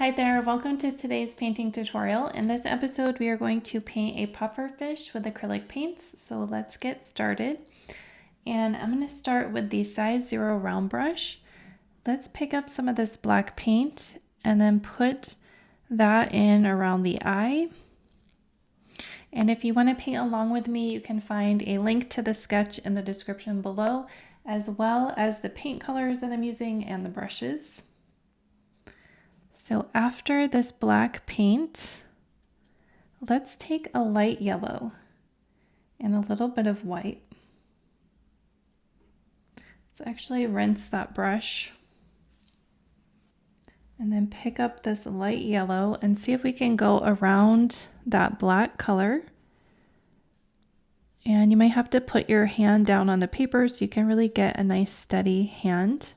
Hi there, welcome to today's painting tutorial. In this episode, we are going to paint a puffer fish with acrylic paints. So let's get started. And I'm going to start with the size 0 round brush. Let's pick up some of this black paint and then put that in around the eye. And if you want to paint along with me, you can find a link to the sketch in the description below, as well as the paint colors that I'm using and the brushes. So after this black paint, let's take a light yellow and a little bit of white. Let's actually rinse that brush and then pick up this light yellow and see if we can go around that black color. And you might have to put your hand down on the paper so you can really get a nice steady hand.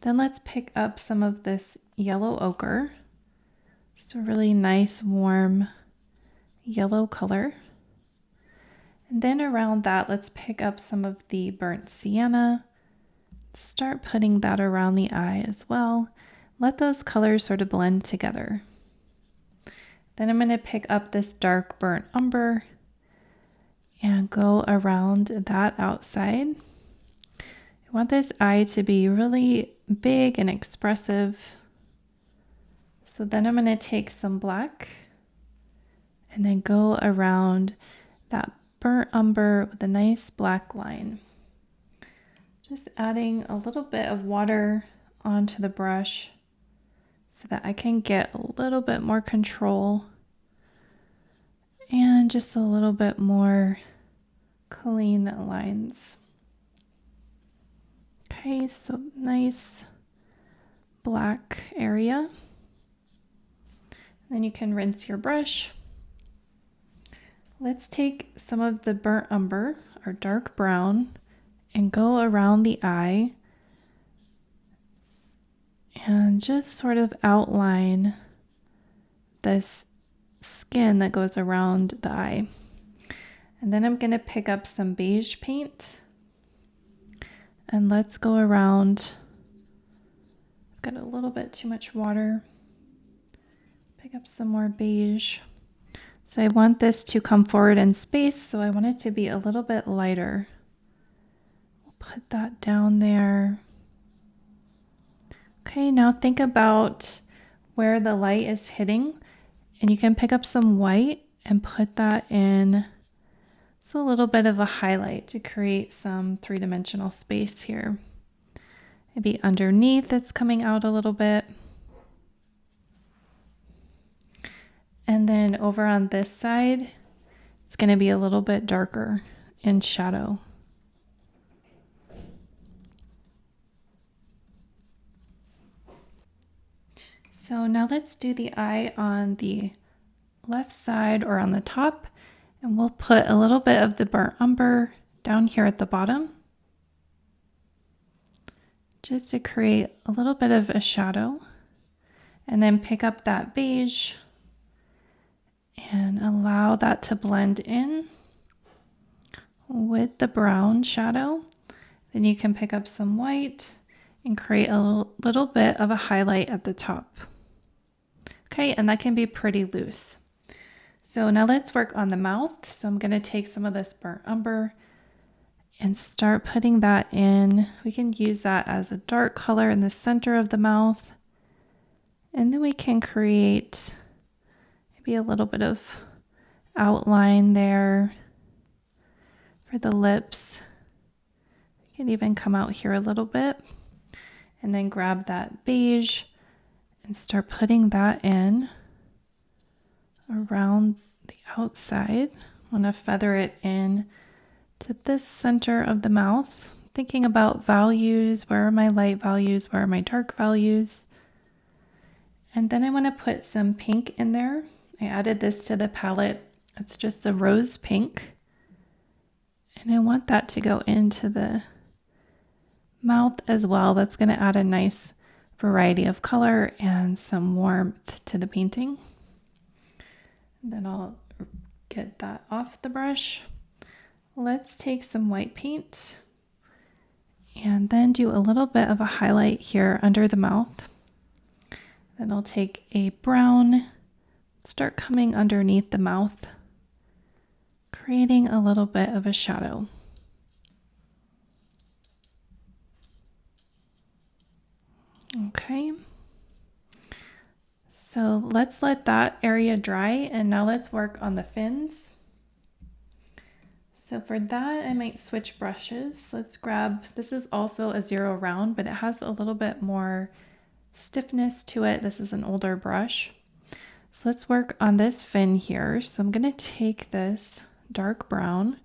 Then let's pick up some of this yellow ochre, just a really nice warm yellow color. And then around that, let's pick up some of the burnt sienna, start putting that around the eye as well. Let those colors sort of blend together. Then I'm going to pick up this dark burnt umber and go around that outside. I want this eye to be really big and expressive. So then I'm going to take some black and then go around that burnt umber with a nice black line. Just adding a little bit of water onto the brush so that I can get a little bit more control and just a little bit more clean lines. Okay, so nice black area. Then you can rinse your brush. Let's take some of the burnt umber, or dark brown, and go around the eye and just sort of outline this skin that goes around the eye. And then I'm going to pick up some beige paint and let's go around. I've got a little bit too much water. Pick up some more beige. So I want this to come forward in space, so I want it to be a little bit lighter. We'll put that down there. Okay, now think about where the light is hitting, and you can pick up some white and put that in. It's a little bit of a highlight to create some three-dimensional space here. Maybe underneath it's coming out a little bit. And then over on this side, it's going to be a little bit darker in shadow. So now let's do the eye on the left side or on the top, and we'll put a little bit of the burnt umber down here at the bottom, just to create a little bit of a shadow, and then pick up that beige and allow that to blend in with the brown shadow. Then you can pick up some white and create a little bit of a highlight at the top. Okay, and that can be pretty loose. So now let's work on the mouth. So I'm going to take some of this burnt umber and start putting that in. We can use that as a dark color in the center of the mouth. And then we can create maybe a little bit of outline there for the lips. You can even come out here a little bit and then grab that beige and start putting that in around the outside. I want to feather it in to this center of the mouth, thinking about values. Where are my light values? Where are my dark values? And then I want to put some pink in there. I added this to the palette. It's just a rose pink. And I want that to go into the mouth as well. That's going to add a nice variety of color and some warmth to the painting. Then I'll get that off the brush. Let's take some white paint and then do a little bit of a highlight here under the mouth. Then I'll take a brown, start coming underneath the mouth, creating a little bit of a shadow. Okay. So let's let that area dry, and now let's work on the fins. So for that, I might switch brushes. Let's grab, this is also a 0 round, but it has a little bit more stiffness to it. This is an older brush. So let's work on this fin here. So I'm going to take this dark brown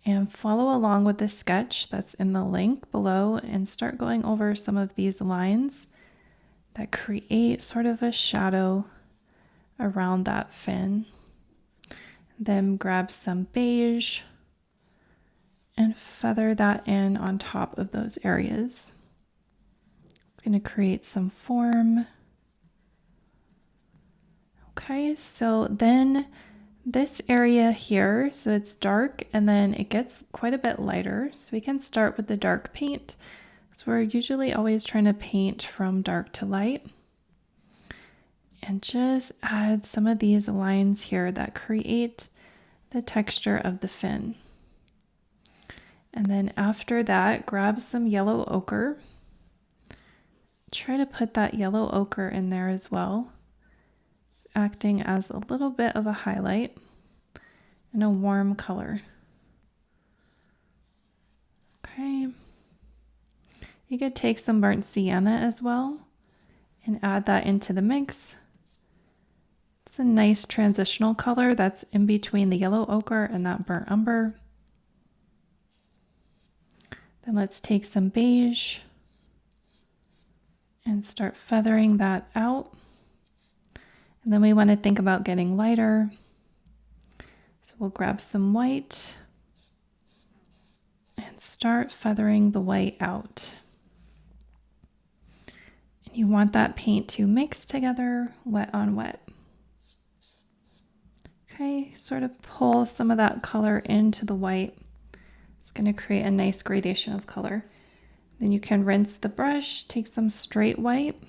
and follow along with the sketch that's in the link below and start going over some of these lines that create sort of a shadow around that fin. Then grab some beige and feather that in on top of those areas. It's going to create some form. Okay, so then this area here, so it's dark and then it gets quite a bit lighter. So we can start with the dark paint. So we're usually always trying to paint from dark to light. And just add some of these lines here that create the texture of the fin. And then after that, grab some yellow ochre. Try to put that yellow ochre in there as well, acting as a little bit of a highlight and a warm color. Okay. You could take some burnt sienna as well and add that into the mix. It's a nice transitional color that's in between the yellow ochre and that burnt umber. Then let's take some beige and start feathering that out. And then we want to think about getting lighter. So we'll grab some white and start feathering the white out. And you want that paint to mix together, wet on wet. Okay, sort of pull some of that color into the white. It's going to create a nice gradation of color. Then you can rinse the brush, take some straight white,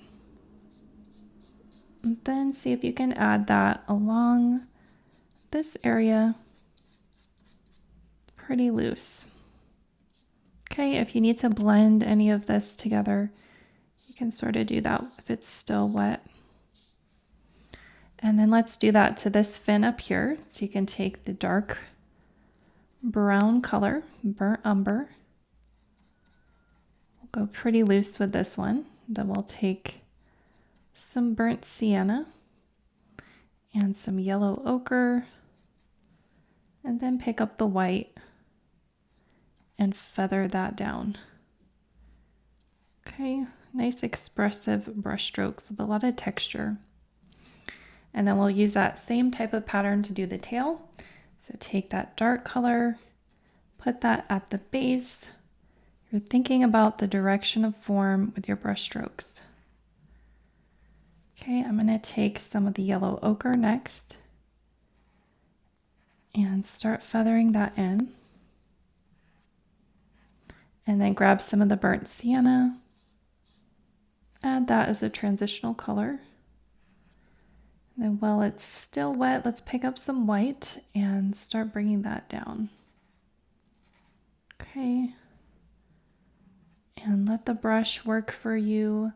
and then see if you can add that along this area pretty loose. Okay, if you need to blend any of this together, you can sort of do that if it's still wet. And then let's do that to this fin up here. So you can take the dark brown color, burnt umber. We'll go pretty loose with this one. Then we'll take some burnt sienna and some yellow ochre, and then pick up the white and feather that down. Okay, nice expressive brush strokes with a lot of texture. And then we'll use that same type of pattern to do the tail. So take that dark color, put that at the base. You're thinking about the direction of form with your brush strokes. Okay, I'm going to take some of the yellow ochre next and start feathering that in. And then grab some of the burnt sienna, add that as a transitional color. And then while it's still wet, let's pick up some white and start bringing that down. Okay. And let the brush work for you.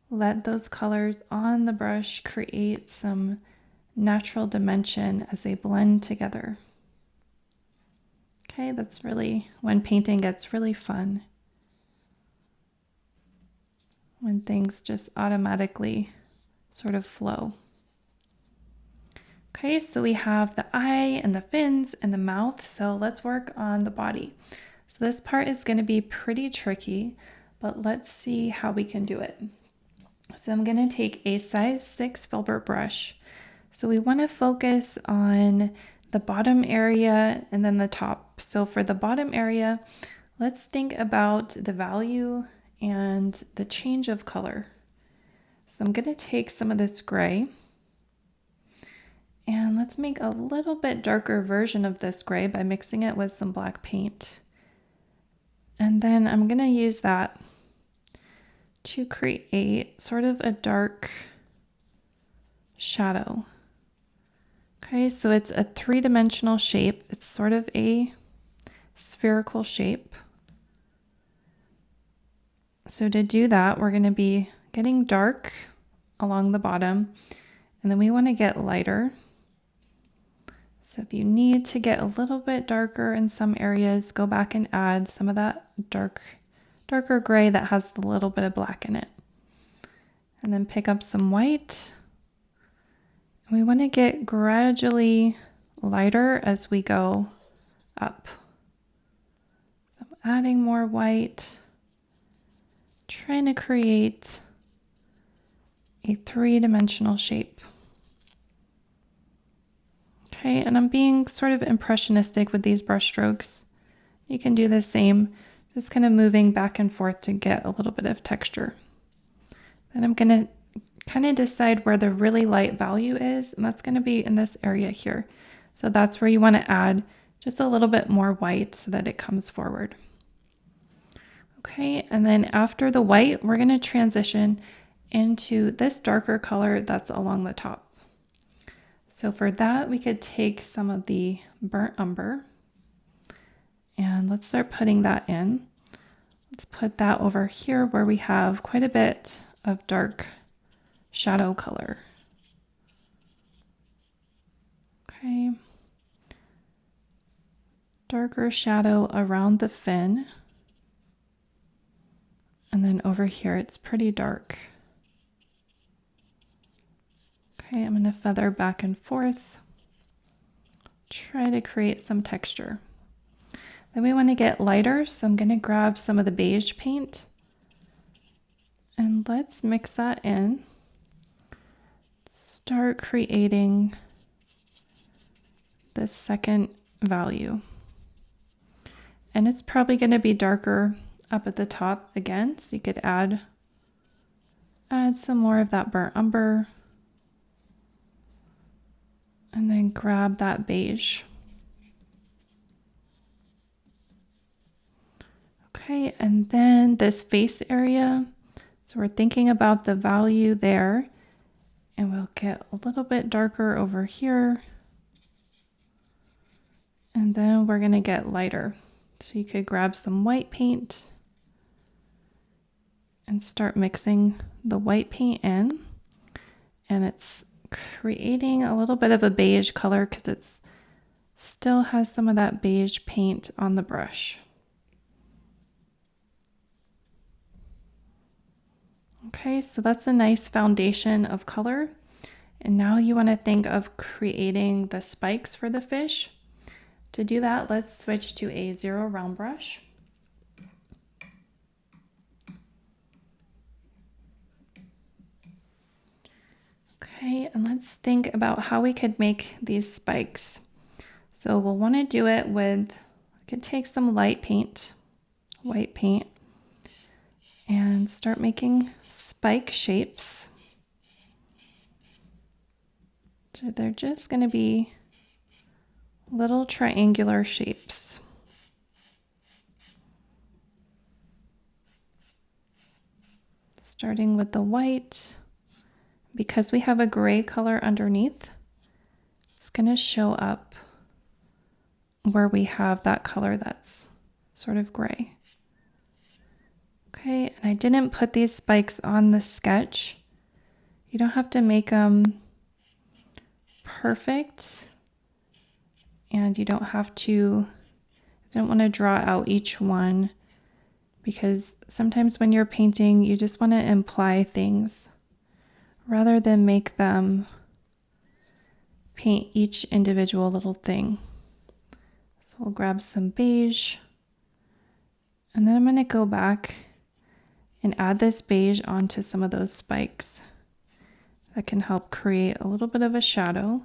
Let those colors on the brush create some natural dimension as they blend together. Okay, that's really when painting gets really fun. When things just automatically sort of flow. Okay, so we have the eye and the fins and the mouth. So let's work on the body. So this part is going to be pretty tricky, but let's see how we can do it. So I'm going to take a size 6 filbert brush. So we want to focus on the bottom area and then the top. So for the bottom area, let's think about the value and the change of color. So I'm going to take some of this gray and let's make a little bit darker version of this gray by mixing it with some black paint. And then I'm going to use that to create sort of a dark shadow. Okay, so it's a three-dimensional shape. It's sort of a spherical shape. So to do that, we're going to be getting dark along the bottom, and then we want to get lighter. So if you need to get a little bit darker in some areas, go back and add some of that darker gray that has a little bit of black in it. And then pick up some white. We want to get gradually lighter as we go up. So I'm adding more white, trying to create a three-dimensional shape. Okay, and I'm being sort of impressionistic with these brush strokes. You can do the same, just kind of moving back and forth to get a little bit of texture. Then I'm going to kind of decide where the really light value is, and that's going to be in this area here. So that's where you want to add just a little bit more white so that it comes forward. Okay, and then after the white, we're going to transition into this darker color that's along the top. So for that, we could take some of the burnt umber and let's start putting that in. Let's put that over here where we have quite a bit of dark shadow color. Okay. Darker shadow around the fin. And then over here, it's pretty dark. Okay, I'm going to feather back and forth. Try to create some texture. Then we want to get lighter, so I'm going to grab some of the beige paint. And let's mix that in. Start creating this second value. And it's probably going to be darker up at the top again, so you could add some more of that burnt umber. And then grab that beige. Okay, and then this face area. So we're thinking about the value there. And we'll get a little bit darker over here. And then we're going to get lighter. So you could grab some white paint and start mixing the white paint in. And it's creating a little bit of a beige color because it's still has some of that beige paint on the brush. Okay, so that's a nice foundation of color. And now you want to think of creating the spikes for the fish. To do that, let's switch to a 0 round brush. Okay, and let's think about how we could make these spikes. So we'll want to do it with, I could take some light paint, white paint, and start making spike shapes. So they're just going to be little triangular shapes. Starting with the white. Because we have a gray color underneath, it's going to show up where we have that color that's sort of gray. Okay, and I didn't put these spikes on the sketch. You don't have to make them perfect, and you don't have to, I don't want to draw out each one, because sometimes when you're painting, you just want to imply things rather than make them paint each individual little thing. So we'll grab some beige, and then I'm going to go back and add this beige onto some of those spikes. That can help create a little bit of a shadow,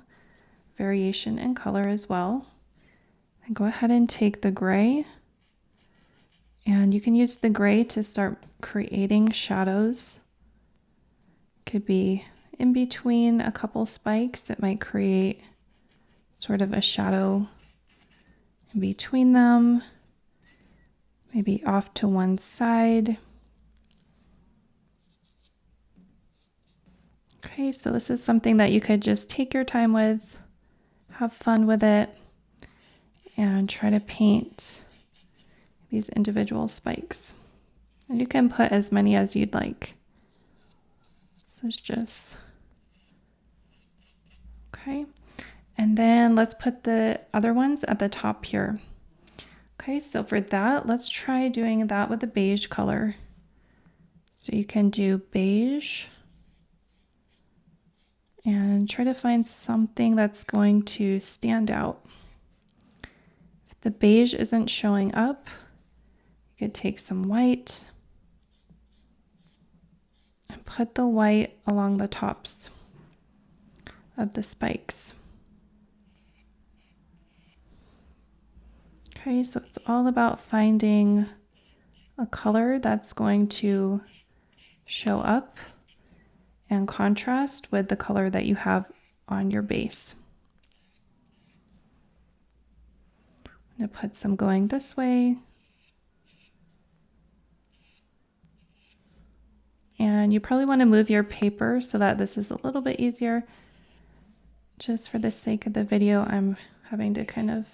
variation in color as well. And go ahead and take the gray, and you can use the gray to start creating shadows. Could be in between a couple spikes. It might create sort of a shadow in between them, maybe off to one side. Okay, so this is something that you could just take your time with, have fun with it, and try to paint these individual spikes. And you can put as many as you'd like. So it's just, okay. And then let's put the other ones at the top here. Okay, so for that, let's try doing that with the beige color. So you can do beige and try to find something that's going to stand out. If the beige isn't showing up, you could take some white and put the white along the tops of the spikes. Okay, so it's all about finding a color that's going to show up and contrast with the color that you have on your base. I'm going to put some going this way. And you probably want to move your paper so that this is a little bit easier. Just for the sake of the video, I'm having to kind of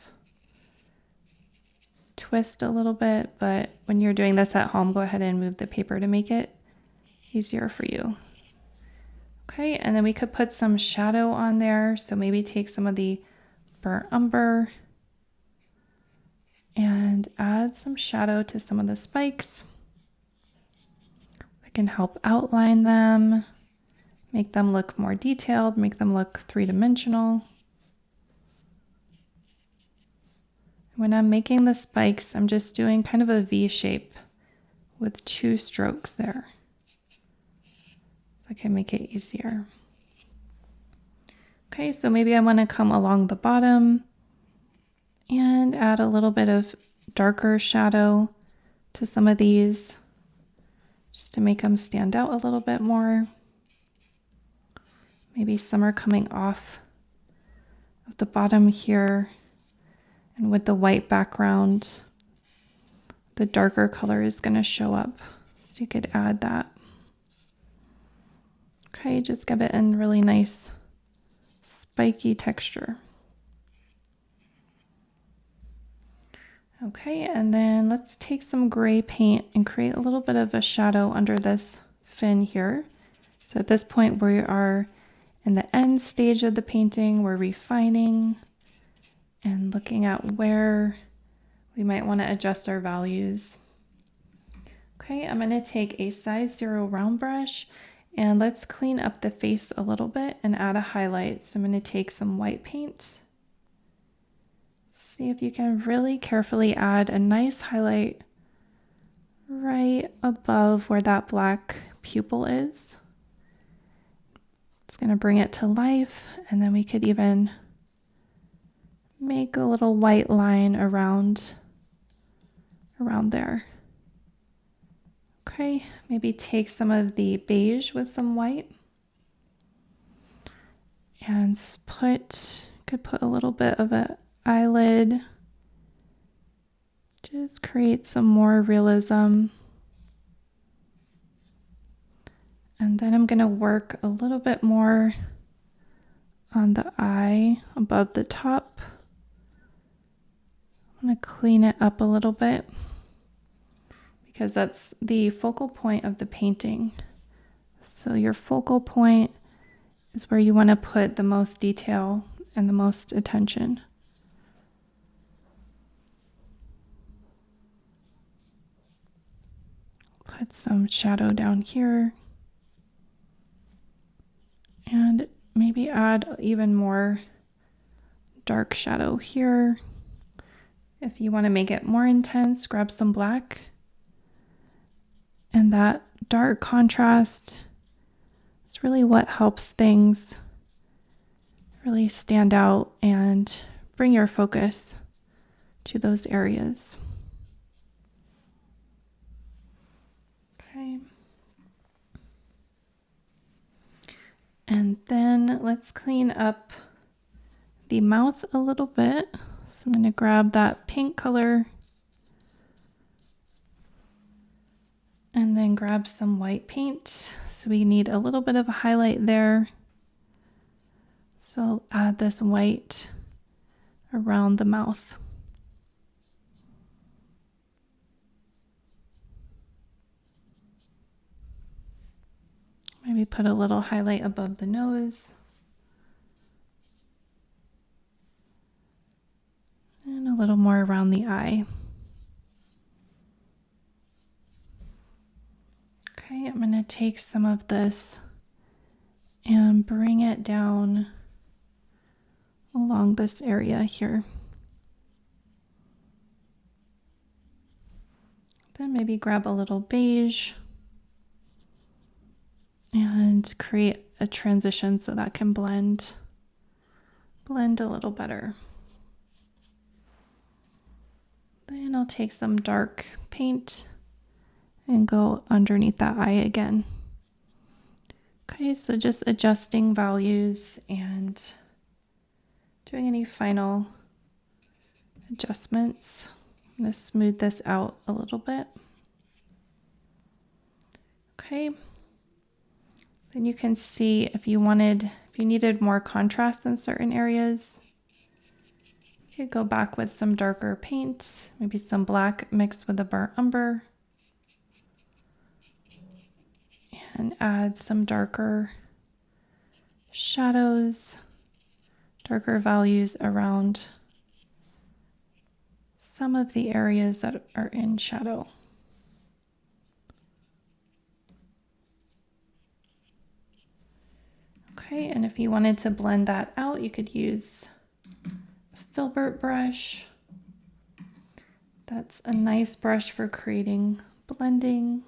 twist a little bit, but when you're doing this at home, go ahead and move the paper to make it easier for you. Okay, and then we could put some shadow on there. So maybe take some of the burnt umber and add some shadow to some of the spikes. That can help outline them, make them look more detailed, make them look three-dimensional. When I'm making the spikes, I'm just doing kind of a V shape with 2 strokes there. I can make it easier. Okay, so maybe I want to come along the bottom and add a little bit of darker shadow to some of these, just to make them stand out a little bit more. Maybe some are coming off of the bottom here, and with the white background, the darker color is going to show up. So you could add that. Okay, just give it a really nice spiky texture. Okay, and then let's take some gray paint and create a little bit of a shadow under this fin here. So at this point we are in the end stage of the painting. We're refining and looking at where we might want to adjust our values. Okay, I'm going to take a size 0 round brush and let's clean up the face a little bit and add a highlight. So I'm going to take some white paint. See if you can really carefully add a nice highlight right above where that black pupil is. It's going to bring it to life, and then we could even make a little white line around there. Okay, maybe take some of the beige with some white and could put a little bit of an eyelid. Just create some more realism. And then I'm going to work a little bit more on the eye above the top. I'm going to clean it up a little bit because that's the focal point of the painting. So your focal point is where you want to put the most detail and the most attention. Put some shadow down here. And maybe add even more dark shadow here. If you want to make it more intense, grab some black. And that dark contrast is really what helps things really stand out and bring your focus to those areas. Okay. And then let's clean up the mouth a little bit. So I'm going to grab that pink color And then grab some white paint. So we need a little bit of a highlight there. So I'll add this white around the mouth. Maybe put a little highlight above the nose. And a little more around the eye. Okay, I'm going to take some of this and bring it down along this area here. Then maybe grab a little beige and create a transition so that can blend a little better. Then I'll take some dark paint and go underneath that eye again. Okay, so just adjusting values and doing any final adjustments. I'm going to smooth this out a little bit. Okay. Then you can see if you needed more contrast in certain areas, you could go back with some darker paint, maybe some black mixed with a burnt umber, and add some darker shadows, darker values around some of the areas that are in shadow. Okay, and if you wanted to blend that out, you could use a filbert brush. That's a nice brush for creating blending.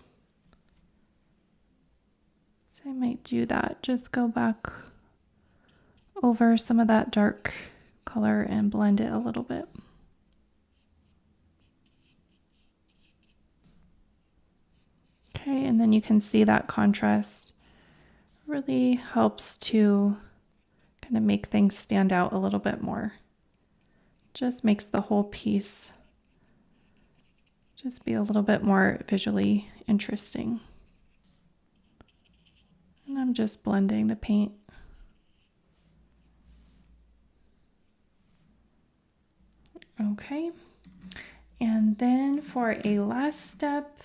So I might do that. Just go back over some of that dark color and blend it a little bit. Okay, and then you can see that contrast really helps to kind of make things stand out a little bit more. Just makes the whole piece just be a little bit more visually interesting. And I'm just blending the paint. Okay, and then for a last step,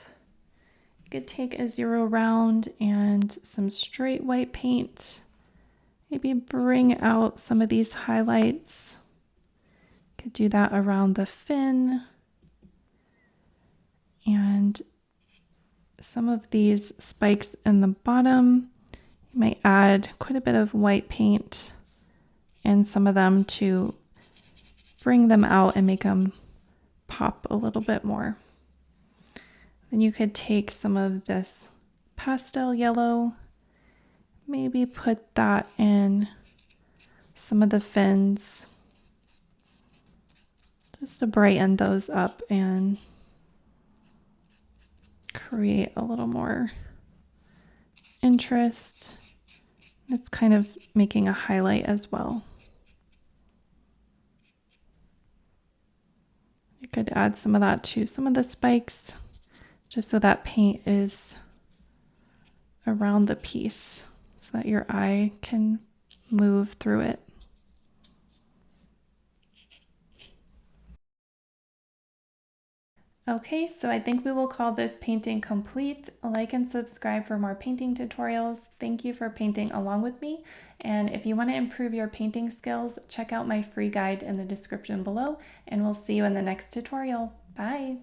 you could take a 0 round and some straight white paint. Maybe bring out some of these highlights. Could do that around the fin. And some of these spikes in the bottom, you might add quite a bit of white paint and some of them to bring them out and make them pop a little bit more. Then you could take some of this pastel yellow, maybe put that in some of the fins just to brighten those up and create a little more interest. It's kind of making a highlight as well. You could add some of that to some of the spikes, just so that paint is around the piece so that your eye can move through it. Okay, so I think we will call this painting complete. Like and subscribe for more painting tutorials. Thank you for painting along with me. And if you want to improve your painting skills, check out my free guide in the description below, and we'll see you in the next tutorial. Bye!